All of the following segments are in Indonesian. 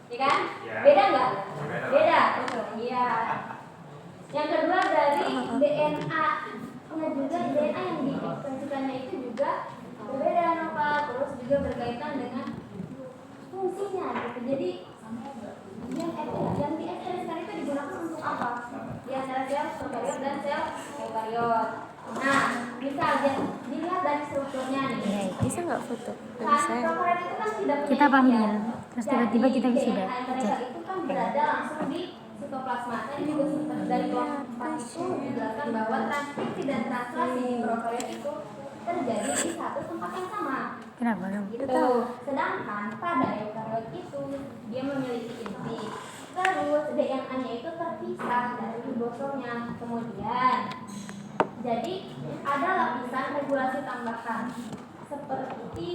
ya kan? Beda nggak? Beda. Iya. Yang kedua dari DNA. Nah juga DNA yang diekspresikannya itu juga berbeda Nova. Terus juga berkaitan dengan fungsinya gitu. Jadi yang diekspresikan itu digunakan untuk apa? Di antara sel prokariot dan sel eukariot. Nah, bisa dilihat dari strukturnya nih. Bisa nggak foto? Bisa. Prokariot itu kan tidak Kita panggil, terus tiba-tiba kita sudah mereka itu kan berada langsung di sitoplasma. Tadi juga dari kelompok 4 itu dijelaskan bahwa transkripsi dan translasi di prokariot itu terjadi di satu tempat yang sama. Kenapa dong? Gitu. Sedangkan pada eukariot itu dia memiliki inti. Terus DNA-nya itu terpisah dari ribosomnya. Kemudian jadi ada lapisan regulasi tambahan seperti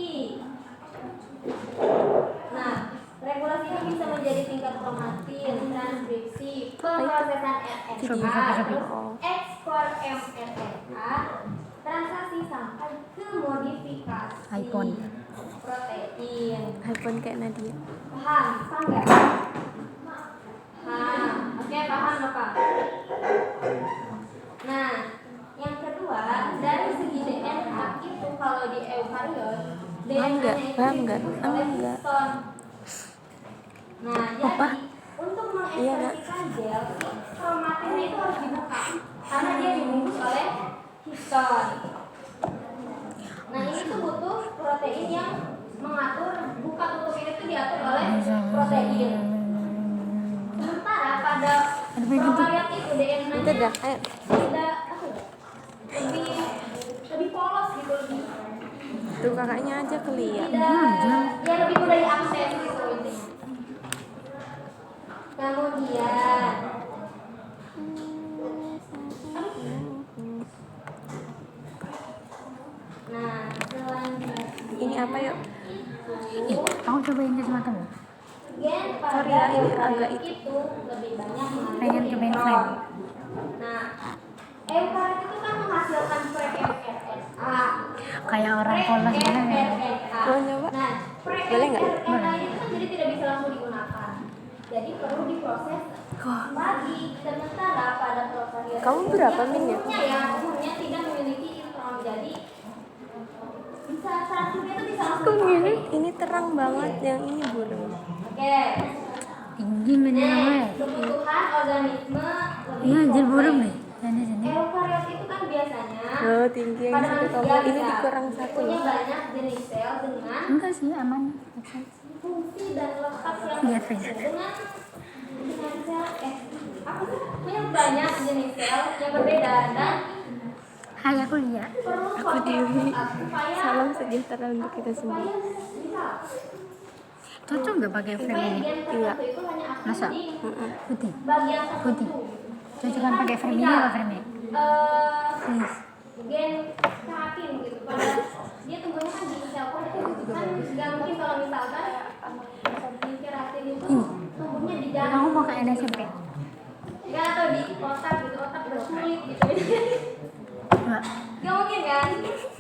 regulasi ini bisa menjadi tingkat kromatin, transkripsi, pemrosesan RNA, ekspor mRNA, translasi sampai ke modifikasi protein. iPhone kayak Nadia. Paham nggak? Paham. Oke, paham apa? Nah, yang kedua dari segi DNA itu kalau di eukariot DNA-nya itu dibentuk oleh histon. Nah, jadi untuk mengekspresikan gel, kromatinnya itu harus dibuka karena dia dibungkus oleh histon. Nah, ini tuh butuh protein yang mengatur buka tutup ini tuh diatur oleh protein. Sementara pada prokariot itu DNA-nya sudah lebih polos gitu, lebih. Tuh kakaknya aja kelihatan. Ya lebih mudah diakses gitu intinya. Kemudian selanjutnya ini apa yuk? Aku cobain ke matamu. Gen Sorry ya, ini agak itu lebih banyak pengen cobain flame. Nah, eukariot itu kan menghasilkan pre-mRNA. Kayak orang polos gitu ya. Mau nyoba? Nah, Boleh nggak? pre-mRNA itu kan jadi tidak bisa langsung digunakan. Jadi perlu diproses lagi. Sementara pada prokariot Kamu berapa min ya? Umumnya tidak memiliki intron. Jadi bisa transkripsinya itu bisa langsung. Kok ini terang banget, yang ini burung. Oke. Tinggi menengah. Kebutuhan organisme lebih Iya, anjir kompleks. burung deh. Sini. Eukariot itu kan biasanya Oh, tinggi yang pada satu manusia kamu. Ini bisa dikurang satu punya loh. banyak jenis sel dengan Enggak sih, aman. fungsi dan letak yang Lihat berbeda. aja. Dengan sel punya banyak jenis sel yang berbeda dan Hai, aku lihat. perlu Aku Dewi. supaya Salam sejahtera untuk kita semua. bisa Cocok nggak pakai frame supaya ini? gen Iya. tertentu itu hanya aktif Masa? di Putih. bagian Putih. tertentu. Cocokan pakai frame ini apa frame ini? Please. Gen keratin gitu pada dia tumbuhnya kan di sel kulit itu kan nggak mungkin kalau misalkan gen keratin itu tumbuhnya di dalam Kamu mau ke NSMP? nggak atau di otak gitu, otak berkulit gitu Enggak. nggak mungkin kan.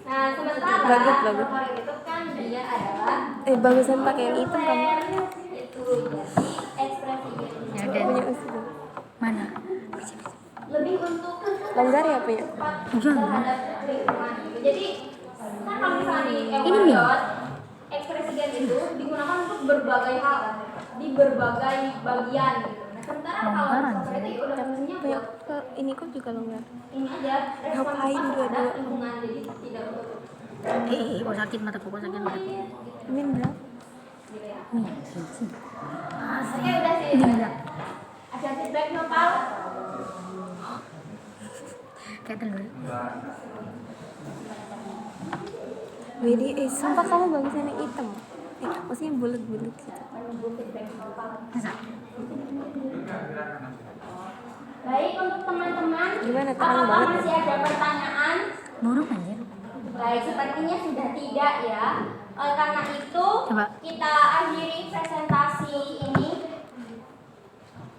Nah sementara Bagus. prokariot itu kan dia adalah Bagusan pakai yang hitam kamu. itu jadi ekspresi gen Ya itu udah. Punya usul. Mana? lebih untuk Longgar ya punya. terhadap lingkungan gitu. Jadi kan kalau misalnya di Ini eukariot ekspresi gen itu digunakan untuk berbagai hal di berbagai bagian gitu. Nah sementara kalau Longgar prokariot itu udah fungsinya Punya buat ke ini kok juga longgar. ini aja respon Ngapain cepat dua-dua? terhadap lingkungan jadi tidak untuk Kok sakit mataku, kok sakit mataku. Min berapa? gitu ya. Nih, Oke udah sih. ini enggak. Ada feedback Nopal? Kayak telur. Wedi, sumpah kamu bagusan yang hitam. Maksudnya bulat-bulat gitu. Menunggu feedback Nopal. Masa? Baik untuk teman-teman. Gimana, terang apakah banget masih ada pertanyaan? Burung anjir. Baik, sepertinya sudah tidak ya. Karena itu Coba. kita akhiri presentasi ini.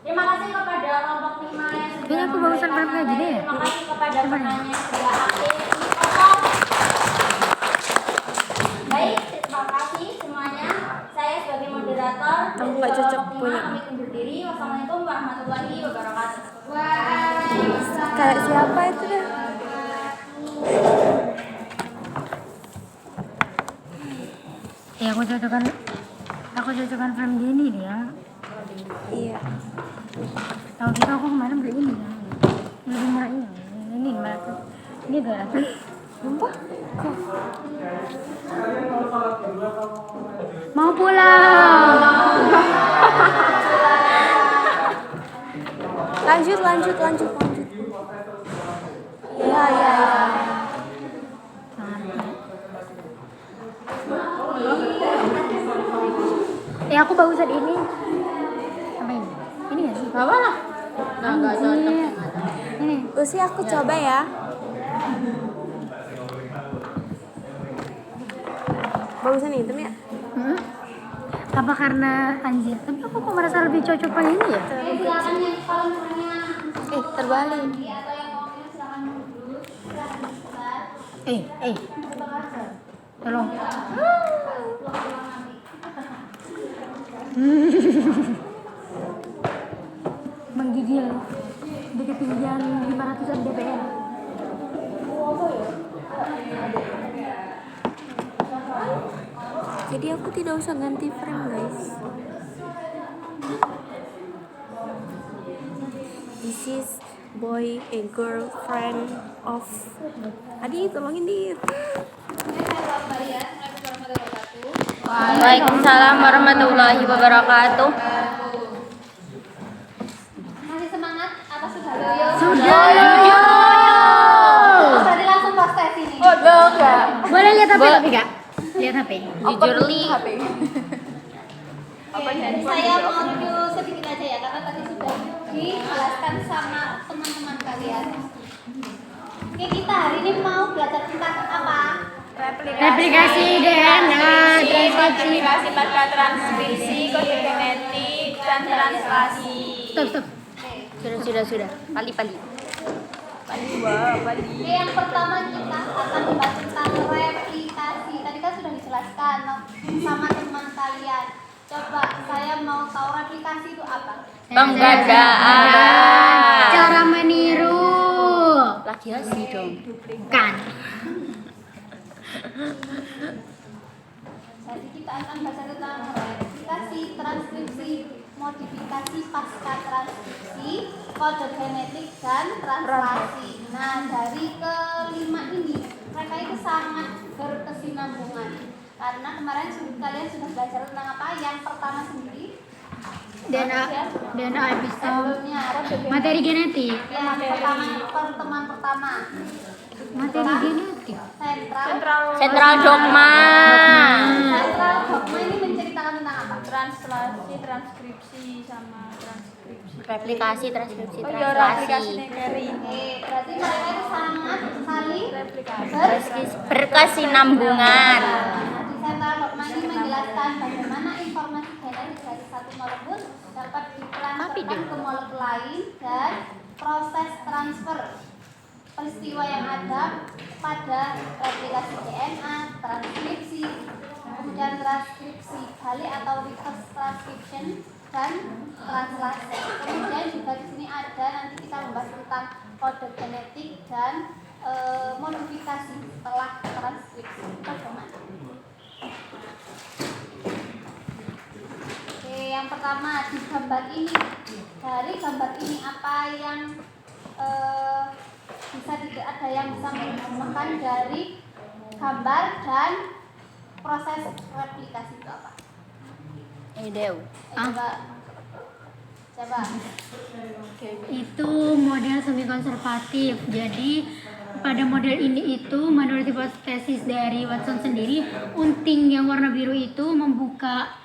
Terima kasih kepada kelompok 5 yang sudah Kayaknya aku bagusan memberikan kayak gini materi. ya. Terima kasih kepada Coba penanya nih. yang sudah aktif di kelompok. Baik, terima kasih semuanya. Saya sebagai moderator Aku nggak cocok punya. Pamit undur diri. Wassalamualaikum warahmatullahi wabarakatuh. Waalaikumsalam. Kayak siapa itu dah? Ya aku cocokkan frame gini dia. Iya. Tahu gitu aku kemarin beli ini ya. Lebih murah ini malah tuh. Ini gak Sumpah? Kok? mau pulang. Lanjut. Iya. Aku bagusan ini. Apa ini? Ini nggak sih? Gak apa lah. Nggak cocok. Ini. Usi aku coba ya. Bagusan hitam ya? Apa karena anjir? Tapi aku kok merasa lebih cocok pakai ini ya? Silakan yang kalau misalnya Terbalik. atau yang ngomongnya silakan dulu. Tolong. Menggigil di ketinggian 500 mdpl. Jadi aku tidak usah ganti frame, guys. This is boy and girl friend of Adi, tolongin Dit. Waalaikumsalam warahmatullahi wabarakatuh. Masih semangat? Apa sudah loyo? Sudah. Berarti langsung pas tes ini. Enggak. Boleh lihat HP tapi Kak? Lihat HP. Jujur li. Saya mau review sedikit aja ya karena tadi sudah dijelaskan sama teman-teman kalian. Oke, kita hari ini mau belajar tentang apa? Replikasi DNA, Verifikasi pada transkripsi, kode genetik, dan translasi. Stop. Sudah. Pali. Bali. Oke, yang pertama kita akan membahas tentang replikasi. Tadi kan sudah dijelaskan sama teman kalian. Coba saya mau tahu replikasi itu apa? Penggadaan. Cara meniru. Plagiasi dong. Kan. Jadi kita akan bahas tentang replikasi, transkripsi, modifikasi pasca transkripsi, kode genetik dan translasi. Nah, dari kelima ini mereka itu sangat berkesinambungan. Karena kemarin kalian sudah belajar tentang apa? Yang pertama sendiri DNA episode. sebelumnya Materi genetik. yang pertemuan pertama Materi genetik. sentral dogma. Sentral dogma ini menceritakan tentang apa? Translasi, transkripsi, sama transkripsi. Replikasi, transkripsi, Oh iya, replikasi negeri. Oke, berarti mereka itu sangat saling Berkesinambungan. Di sentral dogma ini menjelaskan bagaimana informasi genetik dari satu molekul dapat ditransferkan ke molekul lain dan proses transfer peristiwa yang ada pada replikasi DNA, transkripsi, kemudian transkripsi balik atau reverse transcription dan translasi. Kemudian juga di sini ada nanti kita membahas tentang kode genetik dan modifikasi setelah transkripsi. Bagaimana? Oke, yang pertama di gambar ini. Dari gambar ini apa yang bisa tidak ada yang bisa menerjemahkan dari gambar dan proses replikasi itu apa? Coba. Itu model semi konservatif. Jadi pada model ini itu menurut hipotesis dari Watson sendiri, unting yang warna biru itu membuka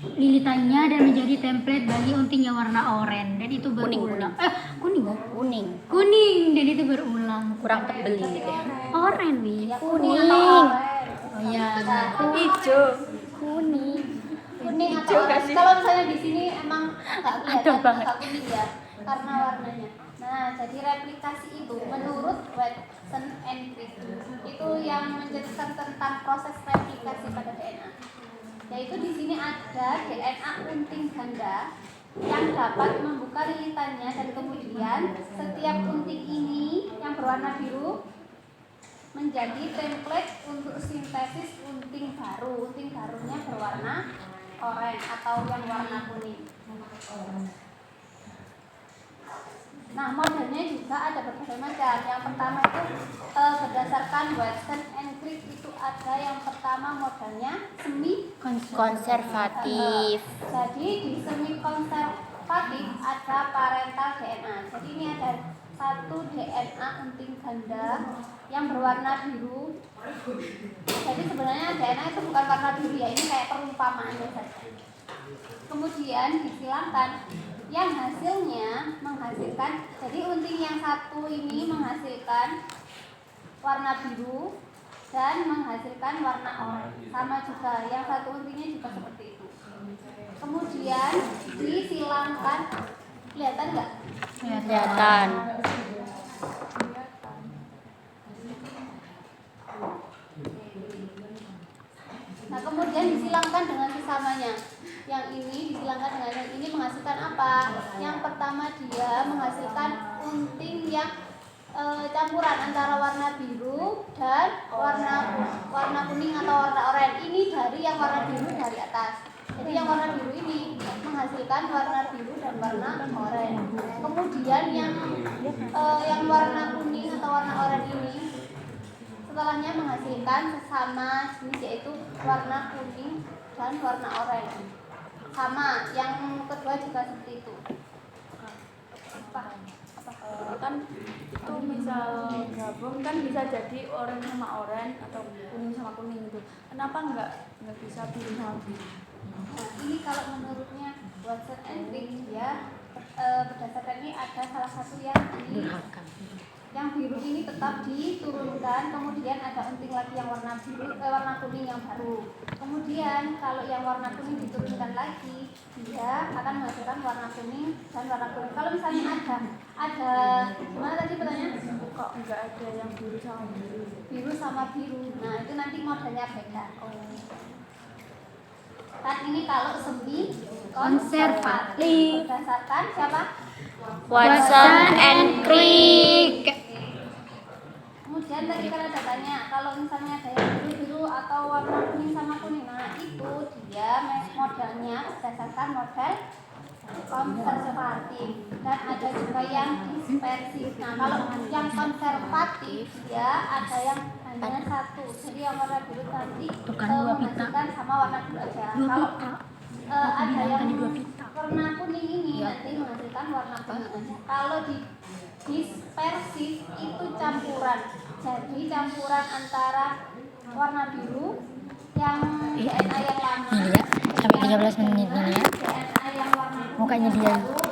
lilitannya dan menjadi template bagi unting yang warna oranye dan itu berulang. Kuning dan itu berulang. Kurang tebel ini deh. Oranye, Wi. Kuning atau oranye? Oh iya. Hijau. Kuning atau oranye? Kalau misalnya di sini emang nggak kelihatan agak kuning ya karena warnanya. Nah, jadi replikasi itu menurut Watson and Crick itu yang menjelaskan tentang proses replikasi pada DNA. Yaitu di sini ada DNA unting ganda yang dapat membuka lilitannya, dan kemudian setiap unting ini yang berwarna biru menjadi template untuk sintesis unting baru. Unting barunya berwarna oranye atau yang warna kuning. Nah, modelnya juga ada berbagai macam. Yang pertama itu berdasarkan Watson and Crick, itu ada yang pertama modelnya semi Konservatif. Jadi di semi konservatif ada parental DNA. Jadi ini ada satu DNA unting ganda yang berwarna biru. Jadi sebenarnya DNA itu bukan warna biru ya, ini kayak perumpamaannya saja. Kemudian disilangkan yang hasilnya menghasilkan, jadi unting yang satu ini menghasilkan warna biru dan menghasilkan warna oranye. Sama juga, yang satu untingnya juga seperti itu. Kemudian disilangkan, kelihatan nggak? Kelihatan. Nah, kemudian disilangkan dengan sesamanya. Yang ini disilangkan dengan yang ini menghasilkan apa? Yang pertama dia menghasilkan unting yang campuran antara warna biru dan warna kuning atau warna oranye. Ini dari yang warna biru dari atas. Jadi yang warna biru ini menghasilkan warna biru dan warna oranye. Kemudian yang warna kuning atau warna oranye ini setelahnya menghasilkan sesama jenis, yaitu warna kuning dan warna oranye. Sama, yang kedua juga seperti itu. Kan itu misal gabung kan bisa jadi oranye sama oranye atau kuning sama kuning itu. Kenapa nggak bisa biru sama biru? Nah, ini kalau menurutnya Watson and Crick ya, berdasarkan ini ada salah satu yang ini, yang biru ini tetap diturunkan, kemudian ada unting lagi yang warna biru, warna kuning yang baru. Kemudian kalau yang warna kuning diturunkan lagi, dia akan menghasilkan warna kuning dan warna kuning. Kalau misalnya ada gimana tadi pertanyaan? Kok nggak ada yang biru sama biru? Biru sama biru. Nah, itu nanti modelnya beda. Kan ini kalau semi konservatif berdasarkan siapa? Watson and Crick. Kemudian tadi kan ada tanya, kalau misalnya ada yang biru-biru atau warna kuning sama kuning, nah itu dia modelnya berdasarkan model konservatif, dan ada juga yang dispersif. Nah, kalau yang konservatif ya ada yang hanya satu, jadi yang warna biru tadi menghasilkan sama warna biru aja. Kalau ada yang warna kuning ini nanti menghasilkan warna kuning aja. Kalau di dispersif itu campuran, jadi campuran antara warna biru yang DNA yang lama Ini ya, sampai 13 menit ini ya. DNA yang warna Mukanya dia. baru